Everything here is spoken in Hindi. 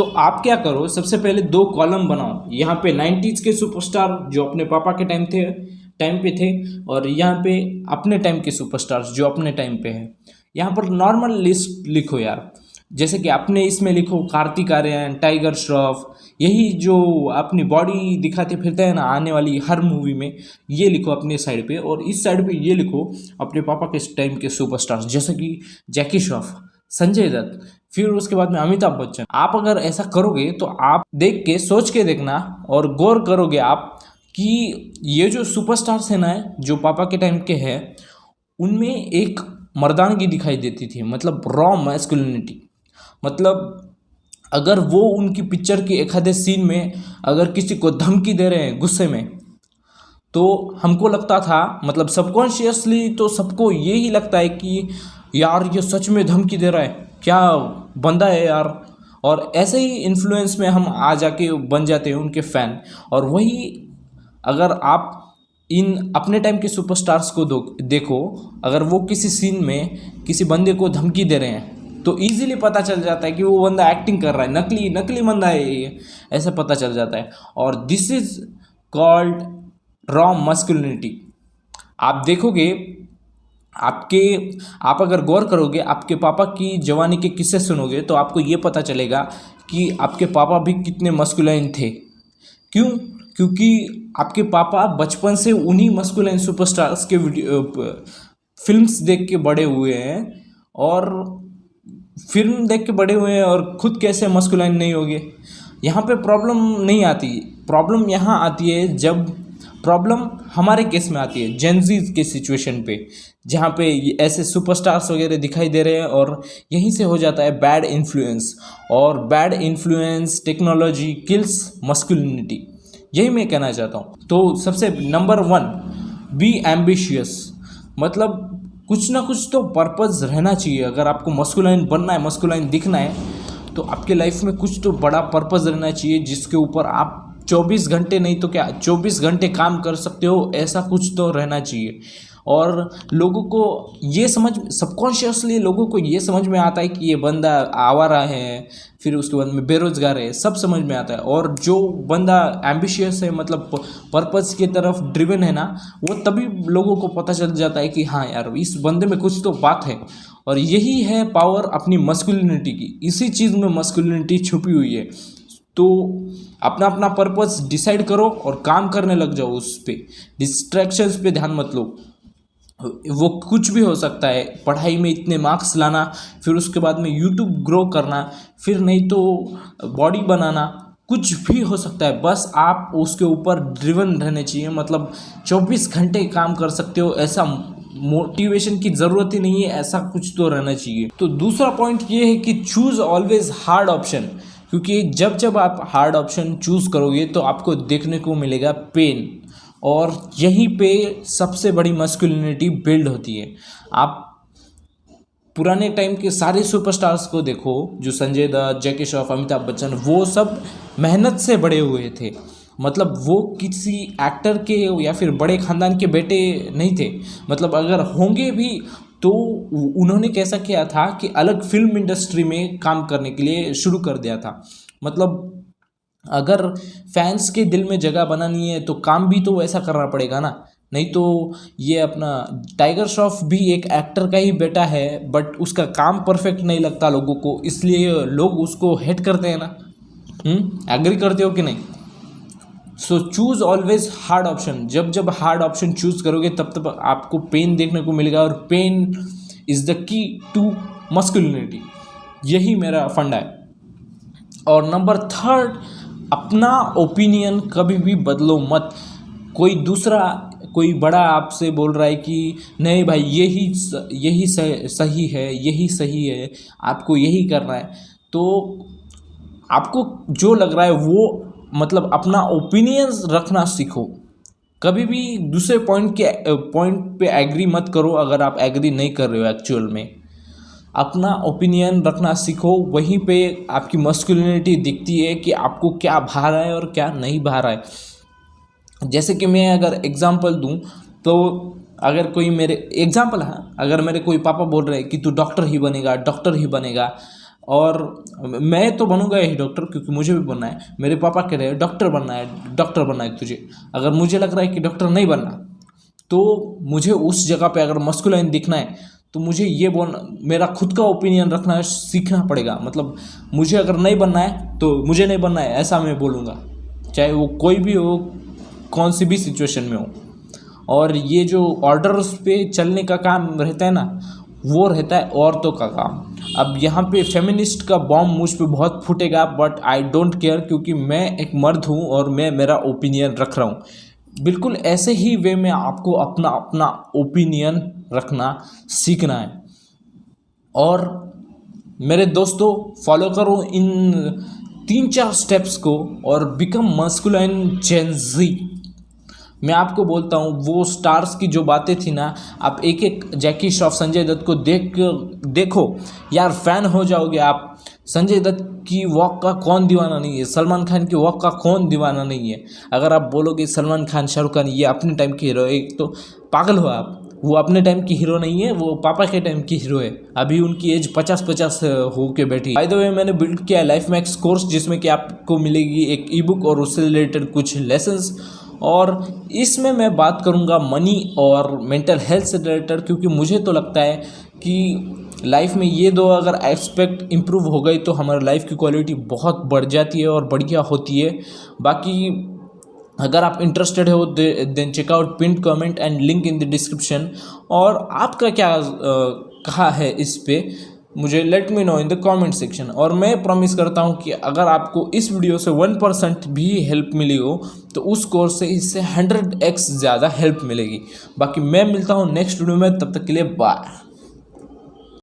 तो आप क्या करो, सबसे पहले दो कॉलम बनाओ। यहाँ पे 90s के सुपरस्टार जो अपने पापा के टाइम पे थे, और यहाँ पे अपने टाइम के सुपरस्टार्स जो अपने टाइम पे हैं। यहाँ पर नॉर्मल लिस्ट लिखो यार, जैसे कि आपने इसमें लिखो कार्तिक आर्यन, टाइगर श्रॉफ, यही जो अपनी बॉडी दिखाते फिरते हैं ना आने वाली हर मूवी में, ये लिखो अपने साइड पे। और इस साइड पे ये लिखो अपने पापा के टाइम के सुपरस्टार्स, जैसे कि जैकी श्रॉफ, संजय दत्त, फिर उसके बाद में अमिताभ बच्चन। आप अगर ऐसा करोगे तो आप देख के सोच के देखना और गौर करोगे आप कि ये जो सुपरस्टार्स है ना, जो पापा के टाइम के हैं, उनमें एक मर्दानगी दिखाई देती थी, मतलब रॉ मैस्कुलिनिटी। मतलब अगर वो उनकी पिक्चर की एक आधे सीन में अगर किसी को धमकी दे रहे हैं गुस्से में, तो हमको लगता था, मतलब सबकॉन्शियसली तो सबको यही लगता है कि यार ये सच में धमकी दे रहा है, क्या बंदा है यार। और ऐसे ही इन्फ्लुएंस में हम आ जाके बन जाते हैं उनके फ़ैन। और वही अगर आप इन अपने टाइम के सुपरस्टार्स को देखो, अगर वो किसी सीन में किसी बंदे को धमकी दे रहे हैं तो इजीली पता चल जाता है कि वो बंदा एक्टिंग कर रहा है, नकली बंदा है ये, ऐसा पता चल जाता है। और this is called raw masculinity. आप देखोगे, आप अगर गौर करोगे, आपके पापा की जवानी के किस्से सुनोगे तो आपको ये पता चलेगा कि आपके पापा भी कितने मस्कुलाइन थे। क्यों? क्योंकि आपके पापा बचपन से उन्हीं मस्कुलाइन सुपरस्टार्स के फिल्म्स देख के बड़े हुए हैं, और फिल्म देख के बड़े हुए हैं, और खुद कैसे मस्कुलाइन नहीं होगे। यहाँ पे प्रॉब्लम नहीं आती, प्रॉब्लम यहाँ आती है जब प्रॉब्लम हमारे केस में आती है, जेनजीज के सिचुएशन पे, जहाँ पे ऐसे सुपरस्टार्स वगैरह दिखाई दे रहे हैं, और यहीं से हो जाता है बैड इन्फ्लुएंस। और bad influence, technology kills masculinity, यही मैं कहना चाहता हूँ। तो सबसे नंबर 1, बी एम्बिशियस। मतलब कुछ ना कुछ तो पर्पज़ रहना चाहिए। अगर आपको मस्कुलाइन बनना है, मस्कुलाइन दिखना है, तो आपके लाइफ में कुछ तो बड़ा पर्पज़ रहना चाहिए जिसके ऊपर आप 24 घंटे नहीं तो क्या 24 घंटे काम कर सकते हो, ऐसा कुछ तो रहना चाहिए। और लोगों को ये सबकॉन्शियसली लोगों को ये समझ में आता है कि ये बंदा आवारा है, फिर उसके बाद में बेरोजगार है, सब समझ में आता है। और जो बंदा एम्बिशियस है, मतलब पर्पस की तरफ ड्रिवन है ना, वो तभी लोगों को पता चल जाता है कि हाँ यार इस बंदे में कुछ तो बात है। और यही है पावर अपनी मस्कुलिनिटी की, इसी चीज़ में मस्कुलिनिटी छुपी हुई है। तो अपना अपना पर्पस डिसाइड करो और काम करने लग जाओ उस पर, डिस्ट्रैक्शंस पे ध्यान मत लो। वो कुछ भी हो सकता है, पढ़ाई में इतने मार्क्स लाना, फिर उसके बाद में यूट्यूब ग्रो करना, फिर नहीं तो बॉडी बनाना, कुछ भी हो सकता है। बस आप उसके ऊपर ड्रिवन रहने चाहिए, मतलब 24 घंटे काम कर सकते हो, ऐसा मोटिवेशन की ज़रूरत ही नहीं है, ऐसा कुछ तो रहना चाहिए। तो दूसरा पॉइंट ये है कि चूज़ ऑलवेज हार्ड ऑप्शन, क्योंकि जब आप हार्ड ऑप्शन चूज़ करोगे तो आपको देखने को मिलेगा पेन, और यहीं पे सबसे बड़ी मस्कुलिनिटी बिल्ड होती है। आप पुराने टाइम के सारे सुपरस्टार्स को देखो, जो संजय दत्त, जैकी श्रॉफ, अमिताभ बच्चन, वो सब मेहनत से बड़े हुए थे। मतलब वो किसी एक्टर के या फिर बड़े खानदान के बेटे नहीं थे। मतलब अगर होंगे भी तो उन्होंने कैसा किया था कि अलग फिल्म इंडस्ट्री में काम करने के लिए शुरू कर दिया था। मतलब अगर फैंस के दिल में जगह बनानी है तो काम भी तो वैसा करना पड़ेगा ना। नहीं तो ये अपना टाइगर श्रॉफ भी एक एक्टर का ही बेटा है, बट उसका काम परफेक्ट नहीं लगता लोगों को, इसलिए लोग उसको हेट करते हैं ना। एग्री करते हो कि नहीं? So choose always hard option. जब हार्ड ऑप्शन चूज़ करोगे तब आपको पेन देखने को मिलेगा, और pain is the key to masculinity. यही मेरा फंडा है। और नंबर 3, अपना ओपिनियन कभी भी बदलो मत। कोई बड़ा आपसे बोल रहा है कि नहीं भाई यही सही है, आपको यही करना है, तो आपको जो लग रहा है वो, मतलब अपना ओपिनियंस रखना सीखो। कभी भी दूसरे पॉइंट पे एग्री मत करो अगर आप एग्री नहीं कर रहे हो एक्चुअल में। अपना ओपिनियन रखना सीखो, वहीं पे आपकी मस्कुलिनिटी दिखती है कि आपको क्या भा रहा है और क्या नहीं भा रहा है। जैसे कि मैं अगर एग्जांपल दूं तो अगर कोई मेरे पापा बोल रहे हैं कि तू डॉक्टर ही बनेगा, और मैं तो बनूंगा ही डॉक्टर, क्योंकि मुझे भी बनना है। मेरे पापा कह रहे हैं डॉक्टर बनना है तुझे। अगर मुझे लग रहा है कि डॉक्टर नहीं बनना, तो मुझे उस जगह पे अगर मस्कुलाइन दिखना है तो मुझे ये बोलना, मेरा खुद का ओपिनियन रखना सीखना पड़ेगा। मतलब मुझे अगर नहीं बनना है तो मुझे नहीं बनना है, ऐसा मैं बोलूँगा, चाहे वो कोई भी हो, कौन सी भी सिचुएशन में हो। और ये जो ऑर्डर्स पे चलने का काम रहता है ना, वो रहता है औरतों का काम। अब यहाँ पे फेमिनिस्ट का बॉम्ब मुझ पे बहुत फूटेगा, बट आई डोंट केयर, क्योंकि मैं एक मर्द हूँ और मैं मेरा ओपिनियन रख रहा हूँ। बिल्कुल ऐसे ही वे में आपको अपना अपना ओपिनियन रखना सीखना है। और मेरे दोस्तों, फॉलो करो इन 3-4 स्टेप्स को और बिकम मस्कुलाइन जेन ज़ी। मैं आपको बोलता हूँ, वो स्टार्स की जो बातें थी ना, आप एक एक जैकी श्रॉफ, संजय दत्त को देखो यार, फैन हो जाओगे आप। संजय दत्त की वॉक का कौन दीवाना नहीं है, सलमान खान की वॉक का कौन दीवाना नहीं है। अगर आप बोलोगे सलमान खान, शाहरुख खान ये अपने टाइम के हीरो, एक तो पागल हो आप। वो अपने टाइम की हीरो नहीं है, वो पापा के टाइम की हीरो है। अभी उनकी एज 50-50 हो के बैठी। बाय द वे, मैंने बिल्ड किया लाइफ मैक्स कोर्स, जिसमें कि आपको मिलेगी एक ई बुक और उससे रिलेटेड कुछ लेसन्स। और इसमें मैं बात करूंगा मनी और मेंटल हेल्थ से रिलेटेड, क्योंकि मुझे तो लगता है कि लाइफ में ये दो अगर एस्पेक्ट इम्प्रूव हो गई तो हमारी लाइफ की क्वालिटी बहुत बढ़ जाती है और बढ़िया होती है। बाकी अगर आप इंटरेस्टेड हो then check out pin comment and link in the description. और आपका क्या कहा है इस पे, मुझे let me know in the comment section. और मैं प्रॉमिस करता हूँ कि अगर आपको इस वीडियो से 1% भी हेल्प मिली हो तो उस कोर्स से इससे 100x ज़्यादा हेल्प मिलेगी। बाकी मैं मिलता हूँ नेक्स्ट वीडियो में, तब तक के लिए बाय।